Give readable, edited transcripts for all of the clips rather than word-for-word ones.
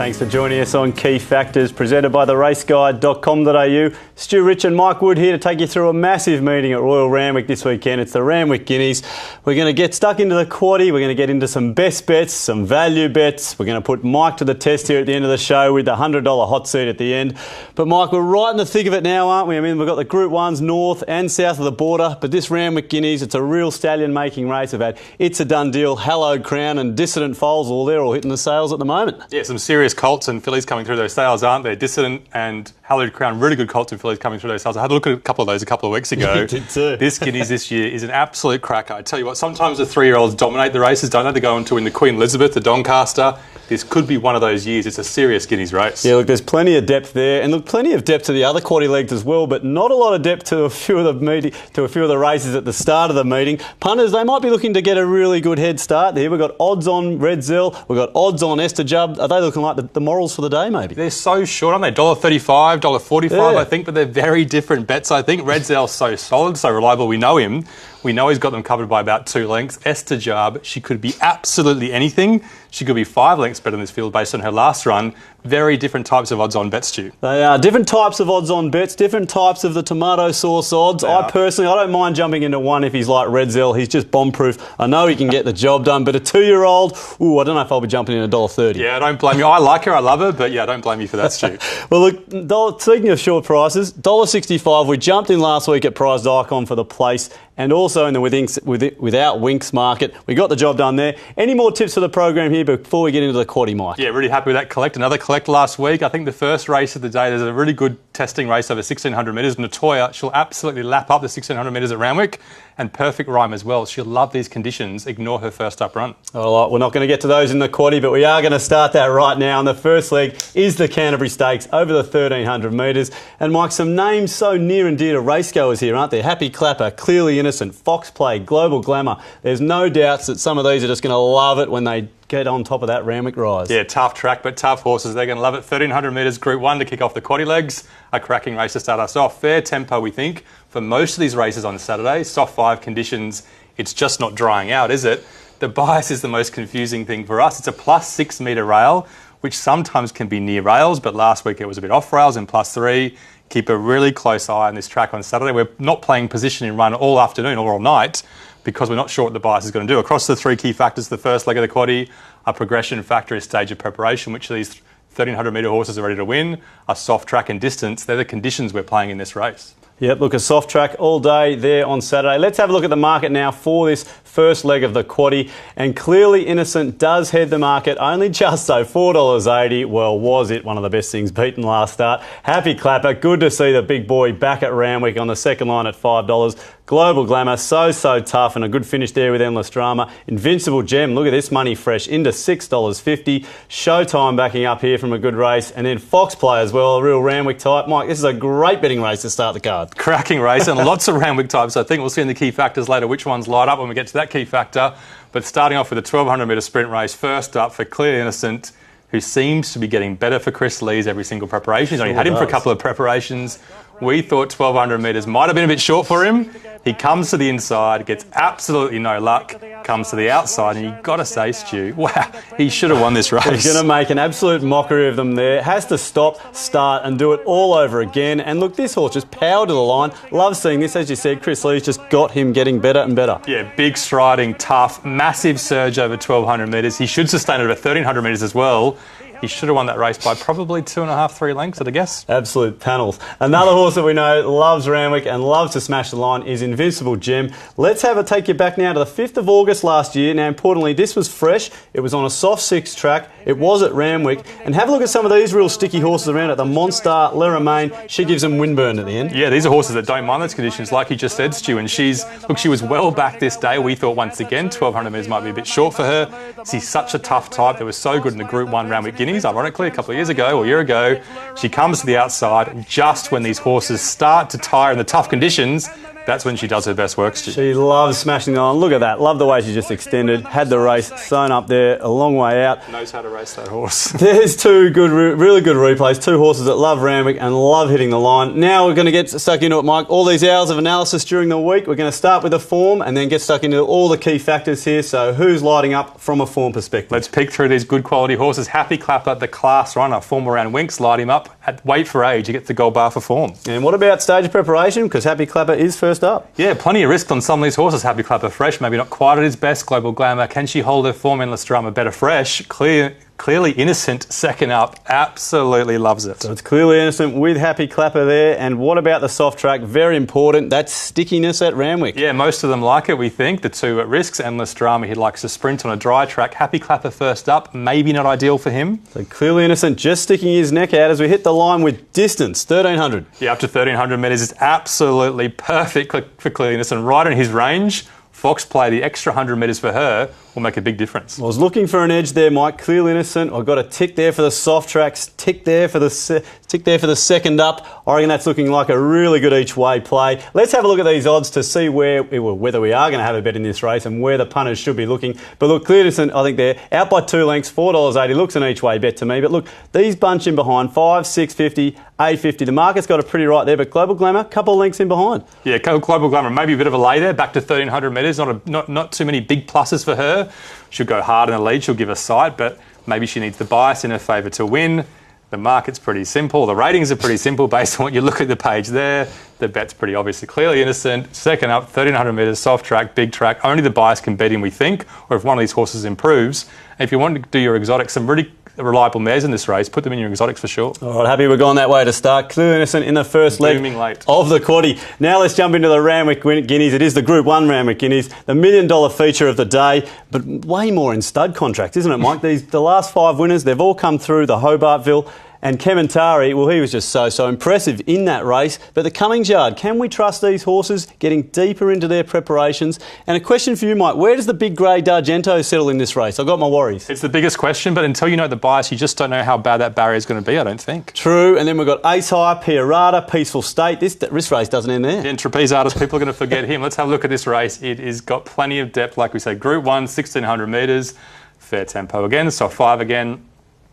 Thanks for joining us on Key Factors, presented by theraceguide.com.au. Stu Rich and Mike Wood here to take you through a massive meeting at Royal Randwick this weekend. It's the Randwick Guineas. We're going to get stuck into the quaddie. We're going to get into some best bets, some value bets. We're going to put Mike to the test here at the end of the show with the $100 hot seat at the end. But Mike, we're right in the thick of it now, aren't we? I mean, we've got the Group 1s north and south of the border, but this Randwick Guineas, it's a real stallion-making race. We've had It's a Done Deal, Hallowed Crown and Dissident Foals. They're all hitting the sales at the moment. Yeah, some serious colts and fillies coming through those sales, aren't there? Dissident and Hallowed Crown, really good colts and fillies coming through those sales. I had a look at a couple of those a couple of weeks ago. You did too. This Guineas this year is an absolute cracker. I tell you what, sometimes the 3-year-olds dominate the races, don't they? They go on to win the Queen Elizabeth, the Doncaster. This could be one of those years. It's a serious Guineas race. Yeah, look, there's plenty of depth there, and look, plenty of depth to the other quaddie legs as well, but not a lot of depth to a few of the races at the start of the meeting. Punters, they might be looking to get a really good head start here. We've got odds on Red Zell. We've got odds on Esther Jubb. Are they looking like the morals for the day, maybe? They're so short, aren't they? $1.35, $1.45, yeah. I think, but they're very different bets, I think. Red Zell's so solid, so reliable. We know him. We know he's got them covered by about 2 lengths. Esther Jubb, she could be absolutely anything. She could be 5 lengths better in this field based on her last run. Very different types of odds on bets, Stu. They are different types of odds on bets, different types of the tomato sauce odds. I don't mind jumping into one if he's like Red Zell. He's just bomb-proof. I know he can get the job done, but a 2-year-old, I don't know if I'll be jumping in $1.30. Yeah, I don't blame you. I like her, I love her, but yeah, I don't blame you for that, Stu. Well, look, speaking of short prices, $1.65. We jumped in last week at Prized Icon for the place, and also in the without Winx market. We got the job done there. Any more tips for the program here before we get into the quaddie, Mike? Yeah, really happy with that collect. Another collect last week. I think the first race of the day, there's a really good testing race over 1,600 metres. Natoya, she'll absolutely lap up the 1,600 metres at Randwick, and perfect rhyme as well. She'll love these conditions. Ignore her first up run. All right, we're not going to get to those in the quaddie, but we are going to start that right now. And the first leg is the Canterbury Stakes over the 1,300 metres. And Mike, some names so near and dear to racegoers here, aren't there? Happy Clapper, Clearly Innocent, Fox Play, Global Glamour. There's no doubts that some of these are just going to love it when they get on top of that Randwick rise. Yeah, tough track, but tough horses. They're going to love it. 1,300 metres, Group 1 to kick off the quaddie legs. A cracking race to start us off. Fair tempo, we think, for most of these races on Saturday. Soft 5 conditions. It's just not drying out, is it? The bias is the most confusing thing for us. It's a +6 metre rail, which sometimes can be near rails, but last week it was a bit off rails and +3. Keep a really close eye on this track on Saturday. We're not playing position in run all afternoon or all night because we're not sure what the bias is going to do. Across the 3 key factors, the first leg of the quaddie, a progression factor is stage of preparation, which these 1,300 metre horses are ready to win. A soft track and distance, they're the conditions we're playing in this race. Yep, look, a soft track all day there on Saturday. Let's have a look at the market now for this first leg of the quaddie. And Clearly Innocent does head the market only just so $4.80. Well, was it one of the best things beaten last start? Happy Clapper, good to see the big boy back at Randwick on the second line at $5. Global Glamour, so tough, and a good finish there with Endless Drama. Invincible Gem, look at this money fresh, into $6.50. Showtime backing up here from a good race. And then Fox Play as well, a real Randwick type. Mike, this is a great betting race to start the card. Cracking race and lots of Randwick types. I think we'll see in the key factors later which ones light up when we get to that key factor. But starting off with a 1,200 metre sprint race, first up for Clearly Innocent, who seems to be getting better for Chris Lees every single preparation. He's only had him for a couple of preparations. We thought 1,200 metres might have been a bit short for him. He comes to the inside, gets absolutely no luck, comes to the outside, and you've got to say, Stu, wow, he should have won this race. He's going to make an absolute mockery of them there. Has to stop, start, and do it all over again. And look, this horse just powered to the line. Love seeing this. As you said, Chris Lee's just got him getting better and better. Yeah, big striding, tough, massive surge over 1,200 metres. He should sustain it over 1,300 metres as well. He should have won that race by probably 2.5, 3 lengths, I'd guess. Absolute panels. Another horse that we know loves Randwick and loves to smash the line is Invincible Gem. Let's have a take you back now to the 5th of August last year. Now, importantly, this was fresh. It was on a soft 6 track. It was at Randwick. And have a look at some of these real sticky horses around it. The Monstar, Lera, she gives them windburn at the end. Yeah, these are horses that don't mind those conditions, like you just said, Stu. And she was well back this day. We thought once again 1,200 metres might be a bit short for her. She's such a tough type. They were so good in the Group 1 Randwick Guineas, ironically, a couple of years ago or a year ago. She comes to the outside just when these horses start to tire in the tough conditions. That's when she does her best work, Stu. She loves smashing the line. Look at that. Love the way she just extended. Had the race sewn up there a long way out. Knows how to race that horse. There's 2 really good replays. 2 horses that love Randwick and love hitting the line. Now we're going to get stuck into it, Mike. All these hours of analysis during the week. We're going to start with the form and then get stuck into all the key factors here. So who's lighting up from a form perspective? Let's pick through these good quality horses. Happy Clap Clapper, the class runner, form around Winx, light him up. Wait for age, he gets the gold bar for form. And what about stage of preparation? Because Happy Clapper is first up. Yeah, plenty of risk on some of these horses. Happy Clapper fresh, maybe not quite at his best. Global Glamour, can she hold her form? Endless Drama, better fresh. Clearly Innocent, second up, absolutely loves it. So it's Clearly Innocent with Happy Clapper there. And what about the soft track? Very important. That's stickiness at Randwick. Yeah, most of them like it, we think. The two at risks, Endless Drama, he likes to sprint on a dry track. Happy Clapper first up, maybe not ideal for him. So Clearly Innocent just sticking his neck out as we hit the line with distance, 1,300. Yeah, up to 1,300 metres is absolutely perfect for Clearly Innocent, right in his range. Fox play, the extra 100 metres for her will make a big difference. I was looking for an edge there, Mike. Clearly Innocent. I've got a tick there for the soft tracks, tick there for the second up. I reckon that's looking like a really good each way play. Let's have a look at these odds to see whether we are going to have a bet in this race and where the punters should be looking. But look, Clearly Innocent, I think they're out by 2 lengths, $4.80. Looks an each way bet to me. But look, these bunch in behind, 5, 650, 850. The market's got it pretty right there, but Global Glamour, a couple of lengths in behind. Yeah, Global Glamour, maybe a bit of a lay there, back to 1,300 metres. Not too many big pluses for her. She'll go hard in the lead, she'll give a sight, but maybe she needs the bias in her favour to win. The market's pretty simple. The ratings are pretty simple based on what you look at the page there. The bet's pretty obviously Clearly Innocent. Second up, 1,300 metres, soft track, big track. Only the bias can bet him, we think, or if one of these horses improves. And if you want to do your exotics, some really reliable mares in this race, put them in your exotics for sure. All right, Happy we're going that way to start. Clearly Innocent in the first leg of the quaddie. Now let's jump into the Randwick Guineas. It is the Group 1 Randwick Guineas, the $1 million feature of the day, but way more in stud contracts, isn't it, Mike? The last 5 winners, they've all come through the Hobartville. And KEMENTARI, well, he was just so impressive in that race. But the Cummings Yard, can we trust these horses getting deeper into their preparations? And a question for you, Mike, where does the big grey D'Argento settle in this race? I've got my worries. It's the biggest question, but until you know the bias, you just don't know how bad that barrier is going to be, I don't think. True, and then we've got Ace High, Piarata, Peaceful State. This race doesn't end there. Yeah, and Trapeze Artist, people are going to forget him. Let's have a look at this race. It has got plenty of depth, like we say. Group 1, 1,600 metres, fair tempo again, so 5 again.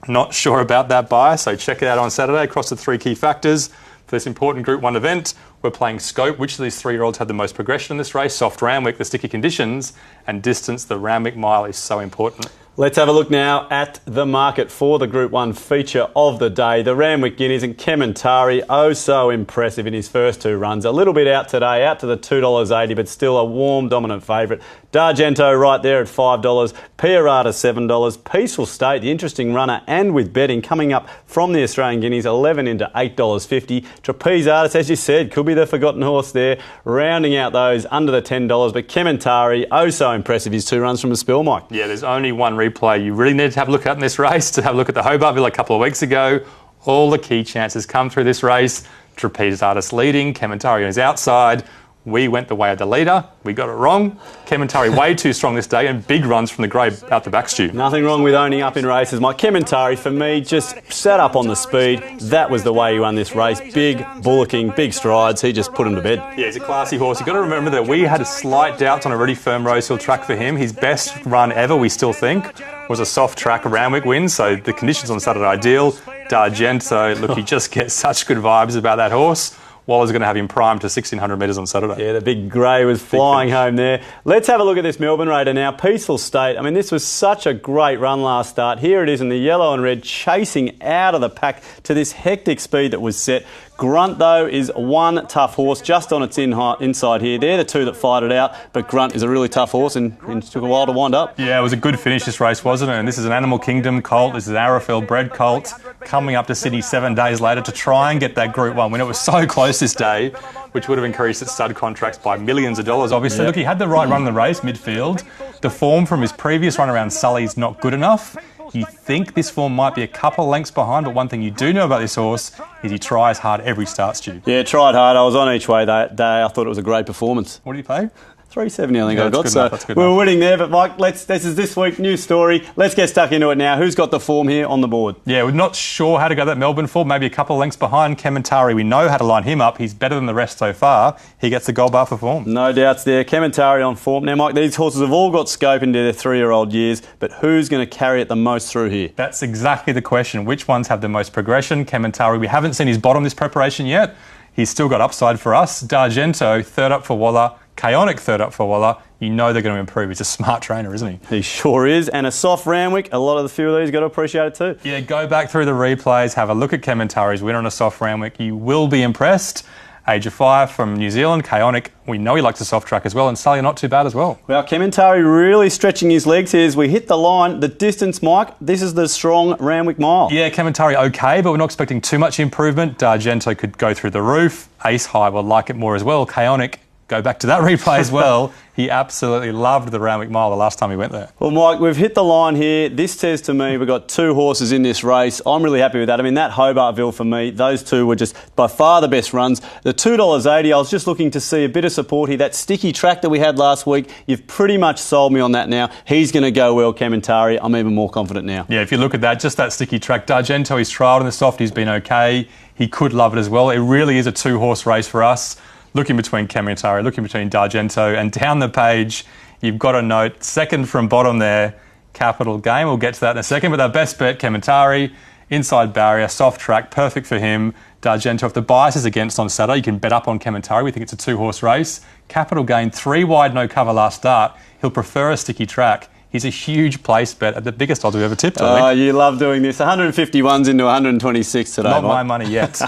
Not sure about that bias, so check it out on Saturday across the 3 key factors. For this important Group 1 event, we're playing scope. Which of these 3-year-olds had the most progression in this race? Soft Randwick, the sticky conditions, and distance, the Randwick mile is so important. Let's have a look now at the market for the Group 1 feature of the day. The Randwick Guineas and KEMENTARI, oh so impressive in his first 2 runs. A little bit out today, out to the $2.80, but still a warm, dominant favourite. D'Argento right there at $5, Piarata $7, Peaceful State, the interesting runner and with betting coming up from the Australian Guineas, 11 into $8.50. Trapeze Artist, as you said, could be the forgotten horse there, rounding out those under the $10. But KEMENTARI, oh so impressive, his 2 runs from the spill, Mike. Yeah, there's only one replay you really need to have a look at in this race, to have a look at the Hobartville a couple of weeks ago. All the key chances come through this race. Trapeze Artist leading, KEMENTARI on his outside. We went the way of the leader. We got it wrong. KEMENTARI way too strong this day and big runs from the grey out the back, Stu. Nothing wrong with owning up in races. My KEMENTARI, for me, just sat up on the speed. That was the way he won this race. Big, bullocking, big strides. He just put him to bed. Yeah, he's a classy horse. You've got to remember that we had a slight doubt on a really firm Rosehill track for him. His best run ever, we still think, was a soft track Randwick win, so the conditions on Saturday are ideal. D'Argento, look, you just get such good vibes about that horse. Waller's going to have him primed to 1,600 metres on Saturday. Yeah, the big grey was flying home there. Let's have a look at this Melbourne Raider now. Peaceful State. I mean, this was such a great run last start. Here it is in the yellow and red, chasing out of the pack to this hectic speed that was set. Grunt, though, is one tough horse just on its inside here. They're the 2 that fight it out, but Grunt is a really tough horse and it took a while to wind up. Yeah, it was a good finish, this race, wasn't it? And this is an Animal Kingdom colt. This is an Arrowfield bred colt coming up to Sydney 7 days later to try and get that Group 1 win. It was so close this day, which would have increased its stud contracts by millions of dollars, obviously. Yep. Look, he had the right run in the race, midfield. The form from his previous run around Sully's not good enough. You think this form might be a couple of lengths behind, but one thing you do know about this horse is he tries hard every start, Stu. Yeah, tried hard. I was on each way that day. I thought it was a great performance. What did you pay? $3.70 I think I got, so we were winning there. But Mike, this is this week, new story. Let's get stuck into it now. Who's got the form here on the board? Yeah, we're not sure how to go that Melbourne form. Maybe a couple of lengths behind KEMENTARI. We know how to line him up. He's better than the rest so far. He gets the gold bar for form. No doubts there. KEMENTARI on form. Now, Mike, these horses have all got scope into their 3-year-old years, but who's going to carry it the most through here? That's exactly the question. Which ones have the most progression? KEMENTARI, we haven't seen his bottom this preparation yet. He's still got upside for us. D'Argento, 3rd up for Waller, Chaotic third up for Waller. You know they're going to improve. He's a smart trainer, isn't he? He sure is. And a soft Randwick, a lot of the few of these got to appreciate it too. Yeah, go back through the replays, have a look at Kementari's win on a soft Randwick. You will be impressed. Age of Fire from New Zealand, Chaotic. We know he likes a soft track as well, and Sully not too bad as well. Well, Kementari really stretching his legs here as we hit the line. The distance, Mike, this is the strong Randwick mile. Yeah, Kementari okay, but we're not expecting too much improvement. D'Argento could go through the roof. Ace High will like it more as well. Chaotic, go back to that replay as well. He absolutely loved the Randwick Mile the last time he went there. Well, Mike, we've hit the line here. This says to me we've got two horses in this race. I'm really happy with that. I mean, that Hobartville for me, those two were just by far the best runs. The $2.80, I was just looking to see a bit of support here. That sticky track that we had last week, you've pretty much sold me on that now. He's going to go well, Kementari. I'm even more confident now. Yeah, if you look at that, just that sticky track. D'Argento, he's trialled in the soft. He's been okay. He could love it as well. It really is a two-horse race for us. Looking between Kementari, looking between D'Argento, and down the page, you've got a note, second from bottom there, Capital Game. We'll get to that in a second, but our best bet, Kementari, inside barrier, soft track, perfect for him. D'Argento, if the bias is against on Saturday, you can bet up on Kementari. We think it's a two-horse race. Capital Gain, 3 wide, no cover last start. He'll prefer a sticky track. He's a huge place bet at the biggest odds we've ever tipped. Oh, you love doing this. 151s into 126 today. Not Mike. my money yet.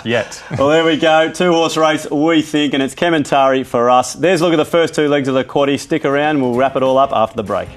Well, there we go. Two-horse race, we think, and it's Kementari for us. There's a look at the first two legs of the quaddie. Stick around. We'll wrap it all up after the break.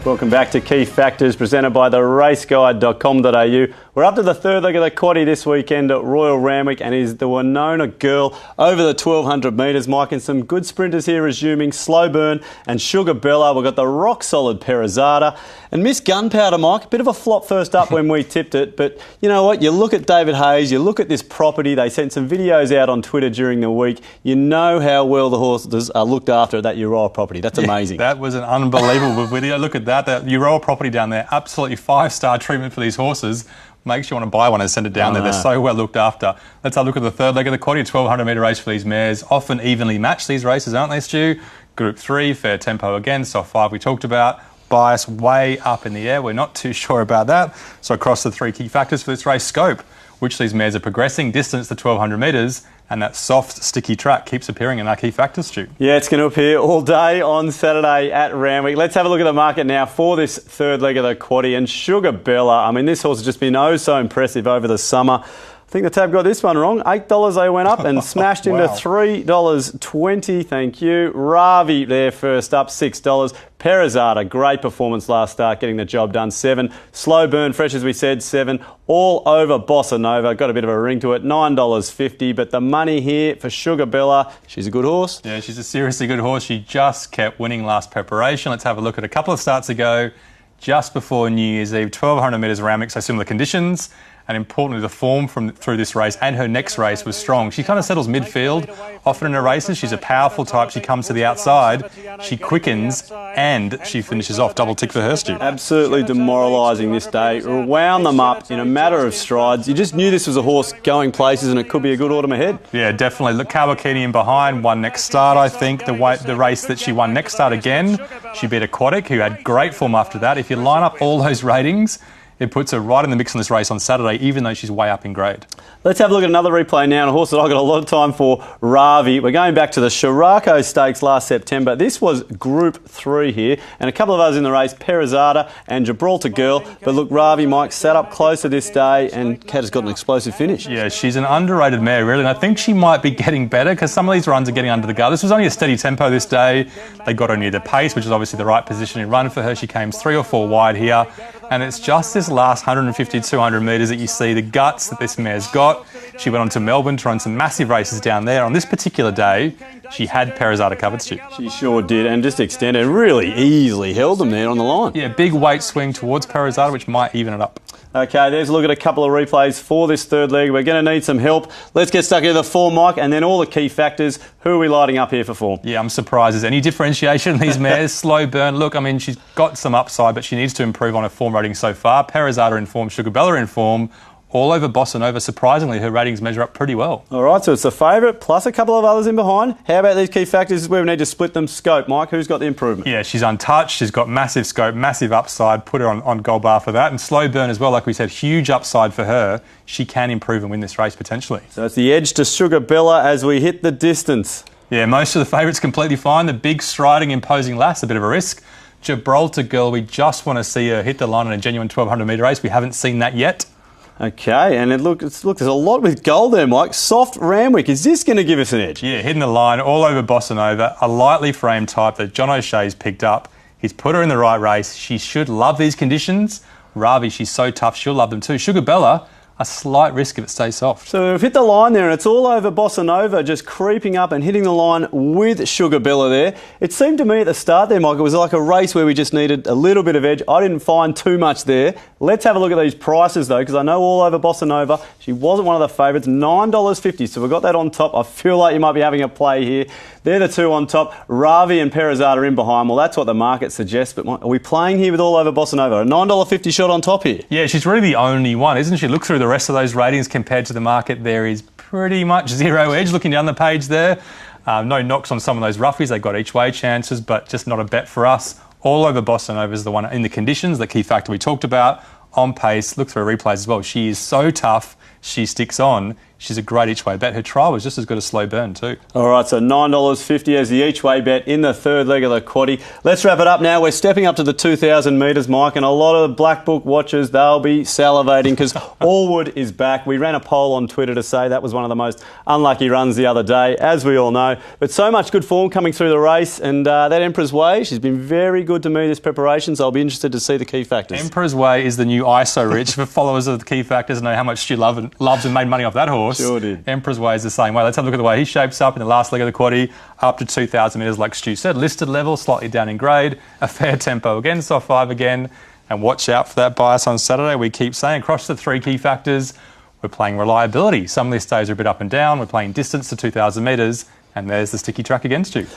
Welcome back to Key Factors, presented by the raceguide.com.au. We're up to the third leg of the quaddie this weekend at Royal Randwick, and is the Winona Girl over the 1,200 metres. Mike, and some good sprinters here resuming. Slow Burn and Sugar Bella. We've got the rock-solid Perazada. And Miss Gunpowder, Mike, a bit of a flop first up when we tipped it. But you know what? You look at David Hayes, you look at this property. They sent some videos out on Twitter during the week. You know how well the horses are looked after at that Euroa property. That's amazing. That was an unbelievable video. Look at that. That Euroa property down there, absolutely 5-star treatment for these horses. Makes you want to buy one and send it down there. They're so well looked after. Let's have a look at the third leg of the quaddie. 1,200 metre race for these mares. Often evenly matched, these races, aren't they, Stu? Group 3, fair tempo again. Soft 5 we talked about. Bias way up in the air. We're not too sure about that. So across the 3 key factors for this race, scope, which these mares are progressing, distance to 1,200 metres, and that soft, sticky track keeps appearing in our key factors, Stu. Yeah, it's going to appear all day on Saturday at Randwick. Let's have a look at the market now for this third leg of the quaddie. And Sugar Bella, I mean, this horse has just been oh so impressive over the summer. I think the tab got this one wrong. $8 they went up and smashed into $3.20. Thank you. Ravi there first up, $6. Perazada, great performance last start, getting the job done, 7. Slow Burn, fresh as we said, 7. All over Bossa Nova, got a bit of a ring to it, $9.50. But the money here for Sugar Bella, she's a good horse. Yeah, she's a seriously good horse. She just kept winning last preparation. Let's have a look at a couple of starts ago, just before New Year's Eve, 1,200 metres Randwick, so similar conditions. And importantly, the form through this race and her next race was strong. She kind of settles midfield. Often in her races, she's a powerful type. She comes to the outside, she quickens, and she finishes off. Double tick for her, Stu. Absolutely demoralising this day. Wound them up in a matter of strides. You just knew this was a horse going places, and it could be a good autumn ahead. Yeah, definitely. Look, Kawakini in behind, won next start, I think. The race that she won next start again, she beat Aquatic, who had great form after that. If you line up all those ratings, it puts her right in the mix in this race on Saturday, even though she's way up in grade. Let's have a look at another replay now, and a horse that I've got a lot of time for, Ravi. We're going back to the Shirako Stakes last September. This was Group 3 here, and a couple of others in the race, Perazada and Gibraltar Girl. But look, Ravi, Mike, sat up closer this day, and Kat has got an explosive finish. Yeah, she's an underrated mare, really, and I think she might be getting better because some of these runs are getting under the guard. This was only a steady tempo this day. They got her near the pace, which is obviously the right positioning run for her. She came 3 or 4 wide here, and it's just this last 150, 200 metres that you see the guts that this mare's got. She went on to Melbourne to run some massive races down there. On this particular day, she had Perazada covered, Stu. She sure did, and just extended, really easily held them there on the line. Yeah, big weight swing towards Perazada, which might even it up. Okay, there's a look at a couple of replays for this third leg. We're going to need some help. Let's get stuck into the form, Mike, and then all the key factors. Who are we lighting up here for form? Yeah, I'm surprised there's any differentiation in these mares. Slow Burn, look, I mean, she's got some upside, but she needs to improve on her form rating so far. Perazada in form, Sugar Bella in form. all over Bossa Nova. Surprisingly, her ratings measure up pretty well. All right, so it's the favourite plus a couple of others in behind. How about these key factors? This is where we need to split them. Scope, Mike, who's got the improvement? Yeah, she's untouched. She's got massive scope, massive upside. Put her on gold bar for that. And slow burn as well, like we said, huge upside for her. She can improve and win this race potentially. So it's the edge to Sugar Bella as we hit the distance. Yeah, most of the favourites completely fine. The big striding, imposing lass, a bit of a risk. Gibraltar Girl, we just want to see her hit the line in a genuine 1200 metre race. We haven't seen that yet. Okay, and look, there's a lot with gold there, Mike. Soft Randwick, is this going to give us an edge? Yeah, hitting the line all over Bossa Nova, a lightly framed type that John O'Shea's picked up. He's put her in the right race. She should love these conditions. Ravi, she's so tough, she'll love them too. Sugar Bella, a slight risk if it stays soft. So we've hit the line there and it's all over Bossa Nova, just creeping up and hitting the line with Sugar Bella there. It seemed to me at the start there, Mike, it was like a race where we just needed a little bit of edge. I didn't find too much there. Let's have a look at these prices though, because I know all over Bossa Nova, she wasn't one of the favourites, $9.50. So we've got that on top. I feel like you might be having a play here. They're the two on top. Ravi and Perazada in behind. Well, that's what the market suggests, but are we playing here with all over Bossa Nova? A $9.50 shot on top here. Yeah, she's really the only one, isn't she? Look through the rest of those ratings compared to the market. There is pretty much zero edge. Looking down the page there, no knocks on some of those roughies. They've got each way chances, but just not a bet for us. All over Bossa Nova is the one in the conditions, the key factor we talked about. On pace, look through her replays as well. She is so tough. She sticks on. She's a great each-way bet. Her trial was just as good as slow burn too. All right, so $9.50 as the each-way bet in the third leg of the quaddie. Let's wrap it up now. We're stepping up to the 2,000 metres, Mike, and a lot of Black Book watchers, they'll be salivating because Allwood is back. We ran a poll on Twitter to say that was one of the most unlucky runs the other day, as we all know. But so much good form coming through the race, and that Emperor's Way, she's been very good to me this preparation, so I'll be interested to see the key factors. Emperor's Way is the new ISO Rich. For followers of the key factors know how much she loves and made money off that horse. Sure did. Emperor's Way is the same way. Let's have a look at the way he shapes up in the last leg of the quaddie, up to 2,000 metres, like Stu said. Listed level, slightly down in grade, a fair tempo again, soft 5 again, and watch out for that bias on Saturday. We keep saying across the three key factors, we're playing reliability. Some of these days are a bit up and down. We're playing distance to 2,000 metres, and there's the sticky track against you.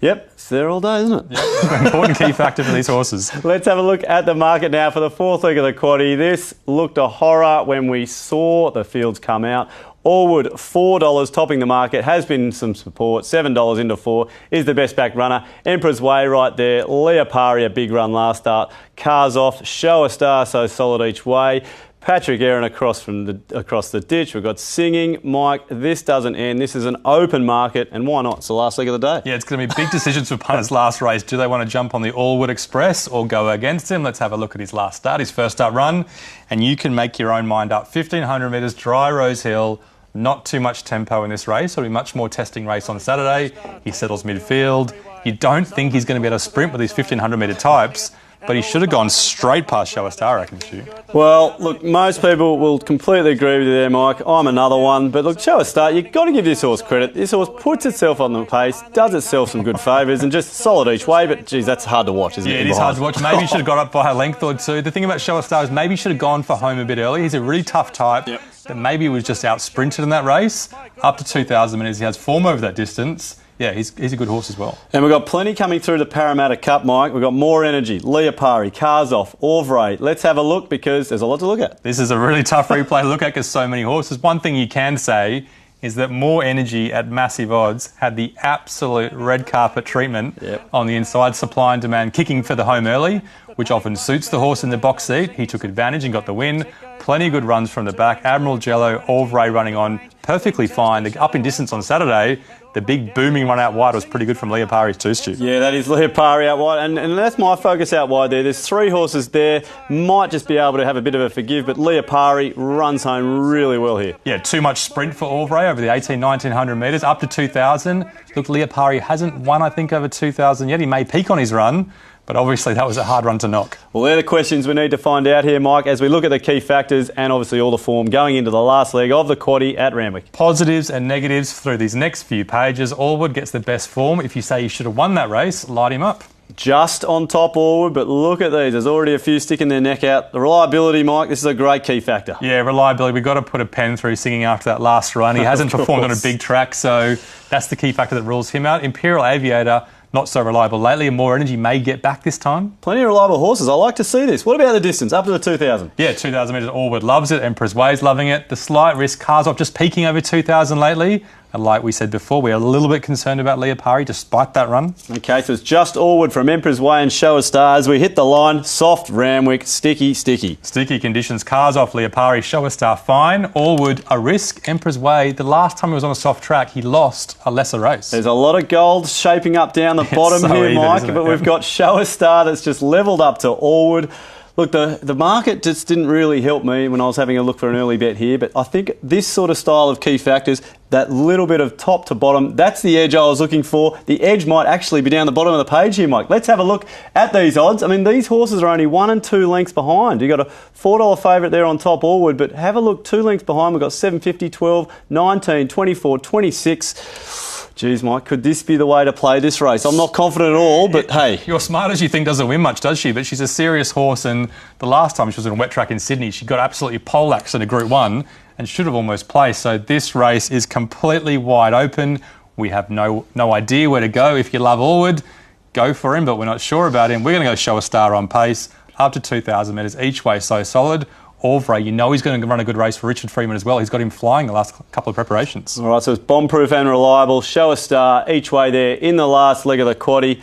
Yep, it's there all day, isn't it? Yep, it's an important key factor for these horses. Let's have a look at the market now for the fourth leg of the quaddie. This looked a horror when we saw the fields come out. Allwood, $4 topping the market, has been some support, $7 into 4, is the best back runner. Emperor's Way right there, Leopari, a big run last start, Cars Off, Show a Star, so solid each way. Patrick Aaron across the ditch. We've got Singing. Mike, this doesn't end. This is an open market, and why not? It's the last leg of the day. Yeah, it's going to be big decisions for punters last race. Do they want to jump on the Allwood Express or go against him? Let's have a look at his last start, his first start run, and you can make your own mind up. 1,500 metres, dry Rose Hill. Not too much tempo in this race. It'll be much more testing race on Saturday. He settles midfield. You don't think he's going to be able to sprint with these 1,500 metre types, but he should have gone straight past Show a Star, I reckon, Stu. Well, look, most people will completely agree with you there, Mike. I'm another one. But look, Show a Star, you've got to give this horse credit. This horse puts itself on the pace, does itself some good favours, and just solid each way. But, geez, that's hard to watch, isn't it? Yeah, it is hard to watch. Maybe he should have got up by a length or two. The thing about Show a Star is maybe he should have gone for home a bit early. He's a really tough type. Yep. That maybe he was just out-sprinted in that race. Up to 2,000 metres, he has form over that distance. Yeah, he's a good horse as well. And we've got plenty coming through the Parramatta Cup, Mike. We've got More Energy, Leopari, Cars Off, Orvray. Let's have a look because there's a lot to look at. This is a really tough replay to look at because so many horses. One thing you can say is that More Energy at massive odds had the absolute red carpet treatment on the inside, supply and demand, kicking for the home early, which often suits the horse in the box seat. He took advantage and got the win. Plenty of good runs from the back. Admiral Jello, Orvray running on perfectly fine. The up in distance on Saturday, the big booming run out wide was pretty good from Leopari's too, Stu. Yeah, that is Leopari out wide. And that's my focus out wide there. There's three horses there. Might just be able to have a bit of a forgive, but Leopari runs home really well here. Yeah, too much sprint for Orvray over the 1,900 metres, up to 2,000. Look, Leopari hasn't won, I think, over 2,000 yet. He may peak on his run, but obviously that was a hard run to knock. Well, they're the questions we need to find out here, Mike, as we look at the key factors and obviously all the form going into the last leg of the quaddie at Randwick. Positives and negatives through these next few pages. Allwood gets the best form. If you say he should have won that race, light him up. Just on top Allwood, but look at these. There's already a few sticking their neck out. The reliability, Mike, this is a great key factor. Yeah, reliability. We've got to put a pen through Singing after that last run. He hasn't performed on a big track, so that's the key factor that rules him out. Imperial Aviator, not so reliable lately, and more energy may get back this time. Plenty of reliable horses. I like to see this. What about the distance, up to the 2,000? Yeah, 2,000 metres, Allwood loves it. Emperor's Way's loving it. The slight risk, Cars Off just peaking over 2,000 lately. And like we said before, we're a little bit concerned about Leopari despite that run. Okay, so it's just Allwood from Emperor's Way and Show a Star. As we hit the line, soft, Randwick, sticky. Sticky conditions, Cars Off, Leopari, Show a Star, fine. Allwood, a risk. Emperor's Way, the last time he was on a soft track, he lost a lesser race. There's a lot of gold shaping up down the bottom so here, even, Mike, but we've got Show a Star that's just levelled up to Allwood. Look, the market just didn't really help me when I was having a look for an early bet here, but I think this sort of style of key factors, that little bit of top to bottom, that's the edge I was looking for. The edge might actually be down the bottom of the page here, Mike. Let's have a look at these odds. I mean, these horses are only 1 and 2 lengths behind. You've got a $4 favourite there on top, Allwood, but have a look, 2 lengths behind. We've got 750, 12, 19, 24, 26. Geez, Mike, could this be the way to play this race? I'm not confident at all, but hey. You're smart as you think doesn't win much, does she? But she's a serious horse, and the last time she was in a wet track in Sydney, she got absolutely poleaxed in a Group 1 and should have almost placed. So this race is completely wide open. We have no idea where to go. If you love Allwood, go for him, but we're not sure about him. We're going to go Show a Star on pace, up to 2,000 metres each way, so solid. Orvray, you know he's going to run a good race for Richard Freeman as well. He's got him flying the last couple of preparations. All right, so it's bomb-proof and reliable. Show a Star each way there in the last leg of the quaddie.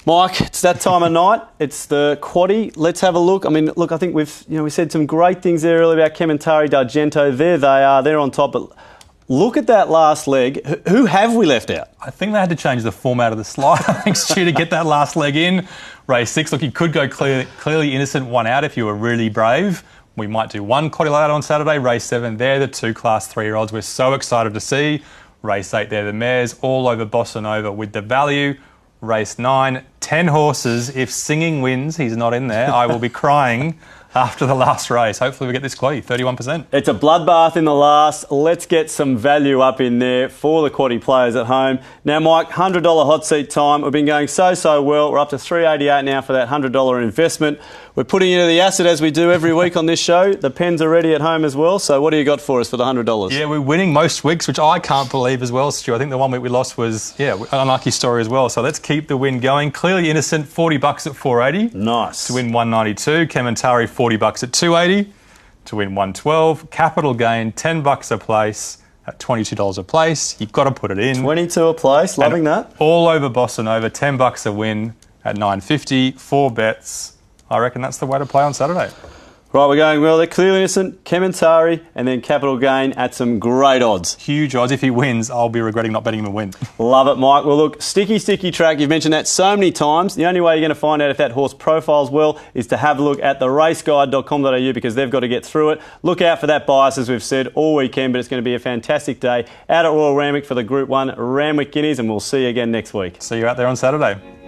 Mike, it's that time of night. It's the quaddie. Let's have a look. I mean, look, I think we said some great things there earlier about KEMENTARI, D'Argento. There they are. They're on top. But look at that last leg. Who have we left out? I think they had to change the format of the slide, I think, Stu, to get that last leg in. Race 6, look, you could go clearly innocent one out if you were really brave. We might do one quaddie like that on Saturday. Race 7, they're the 2 Class 3-year-olds we're so excited to see. Race 8, they're the mares, all over Bossa Nova with the value. Race 9, 10 horses. If Singing wins, he's not in there, I will be crying after the last race. Hopefully we get this quaddie, 31%. It's a bloodbath in the last. Let's get some value up in there for the quaddie players at home. Now, Mike, $100 hot seat time. We've been going so well. We're up to $388 now for that $100 investment. We're putting into the asset as we do every week on this show. The pens are ready at home as well. So what do you got for us for the $100? Yeah, we're winning most weeks, which I can't believe as well, Stu. I think the one week we lost was, an unlucky story as well. So let's keep the win going. Clearly Innocent, $40 at $480. Nice. To win $192. KEMENTARI, $40 at $280. To win $112. Capital Gain, $10 a place at $22 a place. You've got to put it in. 22 a place. Loving that. All over Bossa Nova, $10 a win at $950. 4 bets. I reckon that's the way to play on Saturday. Right, we're going well. They're Clearly Innocent, KEMENTARI, and then Capital Gain at some great odds. Huge odds. If he wins, I'll be regretting not betting him a win. Love it, Mike. Well, look, sticky track. You've mentioned that so many times. The only way you're going to find out if that horse profiles well is to have a look at theraceguide.com.au because they've got to get through it. Look out for that bias, as we've said, all weekend, but it's going to be a fantastic day out at Royal Randwick for the Group 1 Randwick Guineas, and we'll see you again next week. See you out there on Saturday.